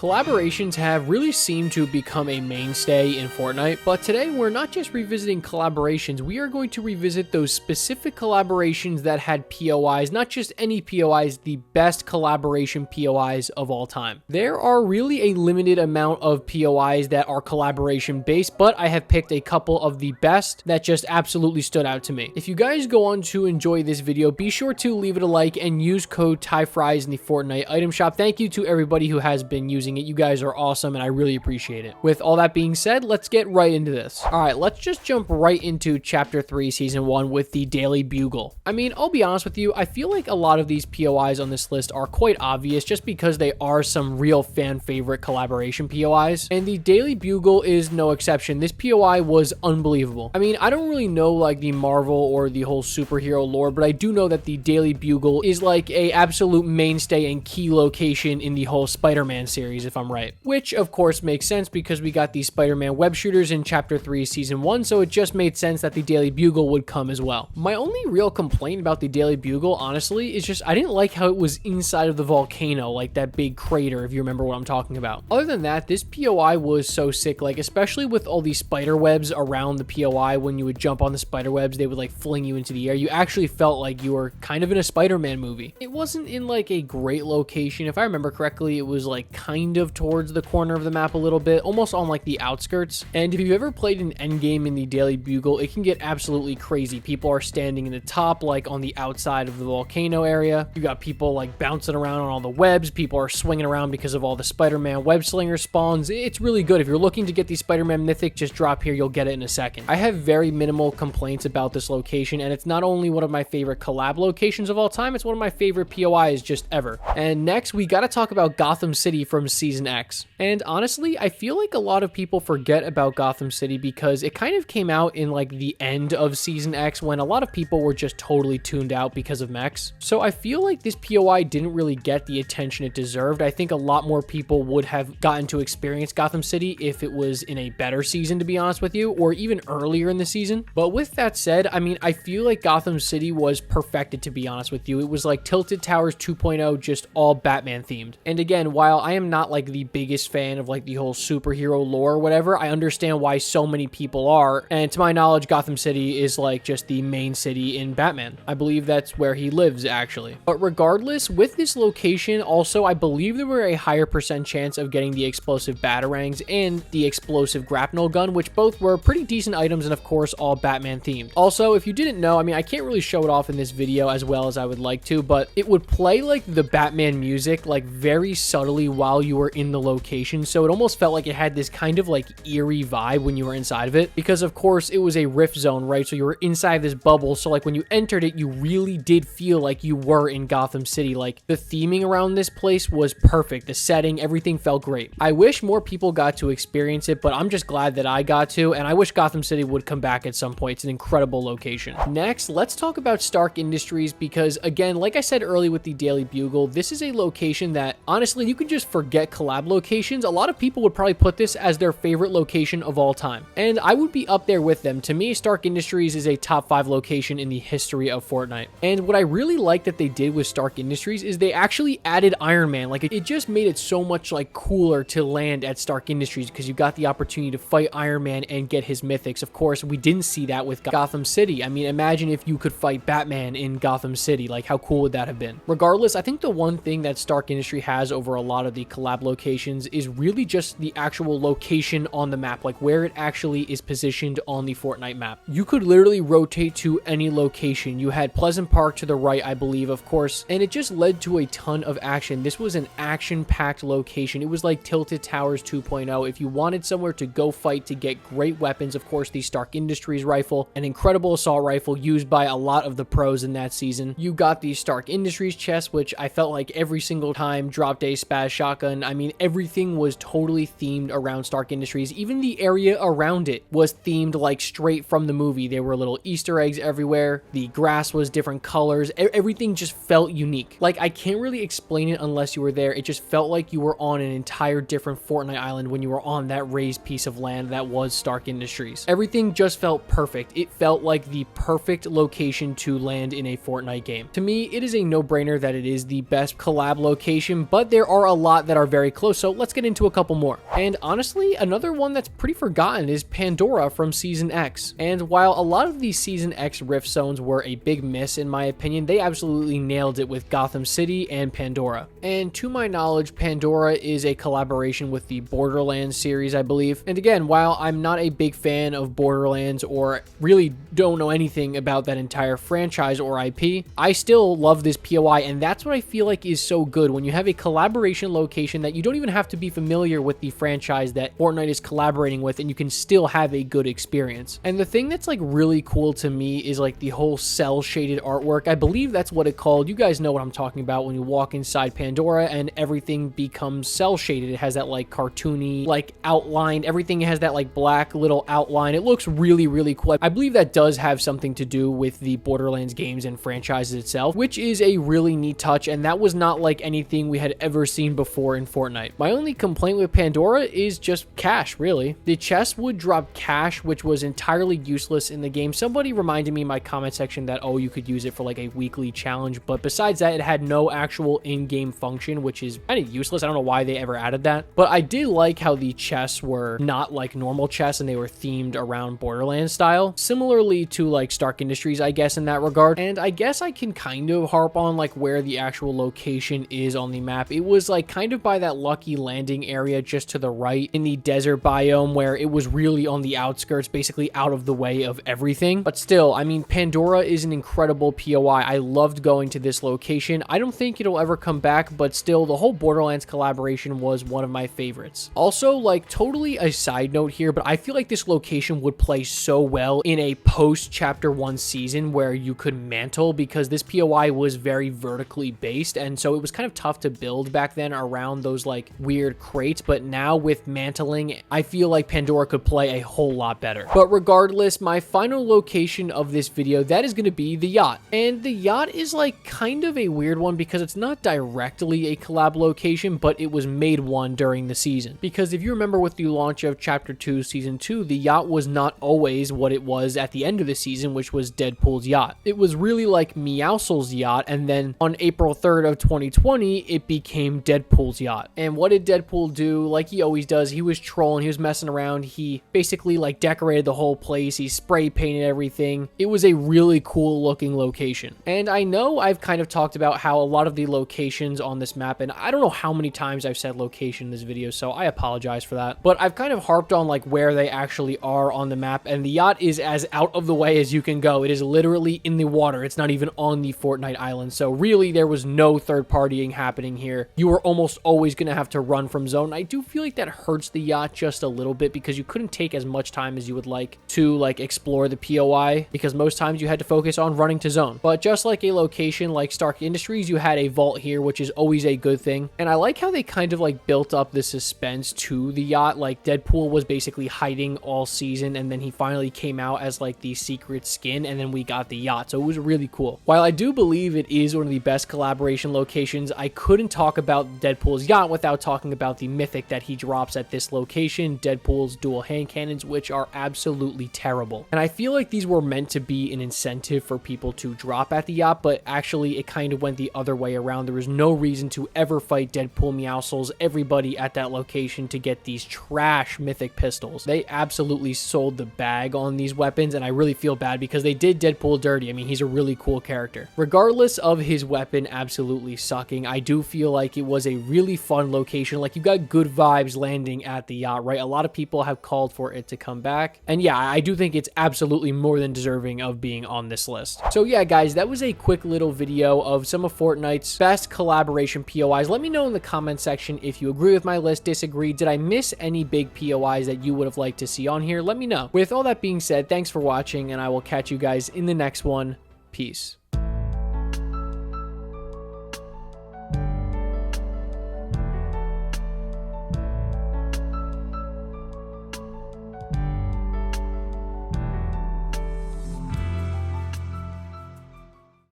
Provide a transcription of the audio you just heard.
Collaborations have really seemed to become a mainstay in Fortnite, but today we're not just revisiting collaborations, we are going to revisit those specific collaborations that had POIs, not just any POIs, the best collaboration POIs of all time. There are really a limited amount of POIs that are collaboration based, but I have picked a couple of the best that just absolutely stood out to me. If you guys go on to enjoy this video, be sure to leave it a like and use code TYFRYZ in the Fortnite item shop. Thank you to everybody who has been using it. You guys are awesome and I really appreciate it. With all that being said, let's get right into this. All right, let's just jump right into chapter 3 season 1 with the Daily Bugle. I mean, I'll be honest with you, I feel like a lot of these POIs on this list are quite obvious just because they are some real fan favorite collaboration POIs, and the Daily Bugle is no exception. This POI was unbelievable. I mean, I don't really know like the Marvel or the whole superhero lore, but I do know that the Daily Bugle is like a absolute mainstay and key location in the whole Spider-Man series, if I'm right. Which, of course, makes sense because we got the Spider-Man web shooters in Chapter 3, Season 1, so it just made sense that the Daily Bugle would come as well. My only real complaint about the Daily Bugle, honestly, is just I didn't like how it was inside of the volcano, like that big crater, if you remember what I'm talking about. Other than that, this POI was so sick, like, especially with all these spider webs around the POI. When you would jump on the spider webs, they would, like, fling you into the air. You actually felt like you were kind of in a Spider-Man movie. It wasn't in, like, a great location. If I remember correctly, it was, like, kind of towards the corner of the map a little bit, almost on like the outskirts. And if you've ever played an endgame in the Daily Bugle, it can get absolutely crazy. People are standing in the top, like on the outside of the volcano area. You got people like bouncing around on all the webs. People are swinging around because of all the Spider-Man web slinger spawns. It's really good. If you're looking to get the Spider-Man mythic, just drop here. You'll get it in a second. I have very minimal complaints about this location, and it's not only one of my favorite collab locations of all time, it's one of my favorite POIs just ever. And next, we got to talk about Gotham City from Season X. And honestly, I feel like a lot of people forget about Gotham City because it kind of came out in like the end of Season X when a lot of people were just totally tuned out because of mechs. So I feel like this POI didn't really get the attention it deserved. I think a lot more people would have gotten to experience Gotham City if it was in a better season, to be honest with you, or even earlier in the season. But with that said, I mean, I feel like Gotham City was perfected, to be honest with you. It was like Tilted Towers 2.0, just all Batman themed. And again, while I am not like the biggest fan of like the whole superhero lore or whatever, I understand why so many people are, and to my knowledge, Gotham City is like just the main city in Batman. I believe that's where he lives, actually. But regardless, with this location also, I believe there were a higher percent chance of getting the explosive batarangs and the explosive grapnel gun, which both were pretty decent items and of course all Batman themed. Also, if you didn't know, I mean, I can't really show it off in this video as well as I would like to, but it would play like the Batman music like very subtly while you were in the location, so it almost felt like it had this kind of like eerie vibe when you were inside of it, because of course it was a rift zone, right? So you were inside this bubble, so like when you entered it, you really did feel like you were in Gotham City. Like the theming around this place was perfect, the setting, everything felt great. I wish more people got to experience it, but I'm just glad that I got to, and I wish Gotham City would come back at some point. It's an incredible location. Next, let's talk about Stark Industries, because again, like I said early with the Daily Bugle, this is a location that honestly you can just forget collab locations. A lot of people would probably put this as their favorite location of all time, and I would be up there with them. To me, Stark Industries is a top 5 location in the history of Fortnite. And what I really like that they did with Stark Industries is they actually added Iron Man. Like it just made it so much like cooler to land at Stark Industries because you got the opportunity to fight Iron Man and get his mythics. Of course, we didn't see that with Gotham City. I mean, imagine if you could fight Batman in Gotham City. Like, how cool would that have been? Regardless, I think the one thing that Stark Industry has over a lot of the collab locations is really just the actual location on the map, like where it actually is positioned on the Fortnite map. You could literally rotate to any location. You had Pleasant Park to the right, I believe, of course, and it just led to a ton of action. This was an action-packed location. It was like Tilted Towers 2.0. If you wanted somewhere to go fight to get great weapons, of course, the Stark Industries rifle, an incredible assault rifle used by a lot of the pros in that season. You got the Stark Industries chest, which I felt like every single time dropped a spaz shotgun. I mean, everything was totally themed around Stark Industries. Even the area around it was themed like straight from the movie. There were little Easter eggs everywhere. The grass was different colors. Everything just felt unique. Like, I can't really explain it unless you were there. It just felt like you were on an entire different Fortnite island when you were on that raised piece of land that was Stark Industries. Everything just felt perfect. It felt like the perfect location to land in a Fortnite game. To me, it is a no-brainer that it is the best collab location, but there are a lot that are very close, so let's get into a couple more. And honestly, another one that's pretty forgotten is Pandora from Season X. And while a lot of these Season X rift zones were a big miss in my opinion, they absolutely nailed it with Gotham City and Pandora. And to my knowledge, Pandora is a collaboration with the Borderlands series, I believe. And again, while I'm not a big fan of Borderlands or really don't know anything about that entire franchise or IP, I still love this POI, and that's what I feel like is so good when you have a collaboration location that you don't even have to be familiar with the franchise that Fortnite is collaborating with, and you can still have a good experience. And the thing that's like really cool to me is like the whole cell shaded artwork. I believe that's what it called. You guys know what I'm talking about when you walk inside Pandora and everything becomes cell shaded. It has that like cartoony like outline. Everything has that like black little outline. It looks really, really cool. I believe that does have something to do with the Borderlands games and franchises itself, which is a really neat touch, and that was not like anything we had ever seen before in Fortnite. My only complaint with Pandora is just cash, really. The chest would drop cash, which was entirely useless in the game. Somebody reminded me in my comment section that, oh, you could use it for like a weekly challenge, but besides that, it had no actual in-game function, which is kind of useless. I don't know why they ever added that, but I did like how the chests were not like normal chests and they were themed around Borderlands style, similarly to like Stark Industries, I guess, in that regard. And I guess I can kind of harp on like where the actual location is on the map. It was like kind of by that lucky landing area just to the right in the desert biome, where it was really on the outskirts, basically out of the way of everything. But still, I mean, Pandora is an incredible POI. I loved going to this location. I don't think it'll ever come back, but still, the whole Borderlands collaboration was one of my favorites. Also, like, totally a side note here, but I feel like this location would play so well in a post chapter 1 season where you could mantle, because this POI was very vertically based, and so it was kind of tough to build back then around those like weird crates. But now with mantling, I feel like Pandora could play a whole lot better. But regardless, my final location of this video, that is going to be the yacht. And the yacht is like kind of a weird one because it's not directly a collab location, but it was made one during the season. Because if you remember with the launch of chapter 2 season 2, the yacht was not always what it was at the end of the season, which was Deadpool's yacht. It was really like Meowscles' yacht, and then on April 3rd of 2020, it became Deadpool's yacht. And what did Deadpool do? Like he always does, he was trolling, he was messing around, he basically like decorated the whole place, he spray painted everything. It was a really cool looking location. And I know I've kind of talked about how a lot of the locations on this map, and I don't know how many times I've said location in this video, so I apologize for that, but I've kind of harped on like where they actually are on the map, and the yacht is as out of the way as you can go. It is literally in the water. It's not even on the Fortnite island, so really there was no third partying happening here. You were almost always going to have to run from zone. I do feel like that hurts the yacht just a little bit because you couldn't take as much time as you would like to like explore the POI, because most times you had to focus on running to zone. But just like a location like Stark Industries, you had a vault here, which is always a good thing. And I like how they kind of like built up the suspense to the yacht. Like Deadpool was basically hiding all season, and then he finally came out as like the secret skin, and then we got the yacht. So it was really cool. While I do believe it is one of the best collaboration locations, I couldn't talk about Deadpool's yacht without talking about the mythic that he drops at this location, Deadpool's dual hand cannons, which are absolutely terrible. And I feel like these were meant to be an incentive for people to drop at the yacht, but actually it kind of went the other way around. There was no reason to ever fight Deadpool, Meowscles, everybody at that location to get these trash mythic pistols. They absolutely sold the bag on these weapons, and I really feel bad because they did Deadpool dirty. I mean, he's a really cool character. Regardless of his weapon absolutely sucking, I do feel like it was a really fun location. Like, you got good vibes landing at the yacht, right? A lot of people have called for it to come back, and yeah, I do think it's absolutely more than deserving of being on this list. So yeah, guys, that was a quick little video of some of Fortnite's best collaboration POIs. Let me know in the comment section if you agree with my list, disagree. Did I miss any big POIs that you would have liked to see on here? Let me know. With all that being said, thanks for watching, and I will catch you guys in the next one. Peace.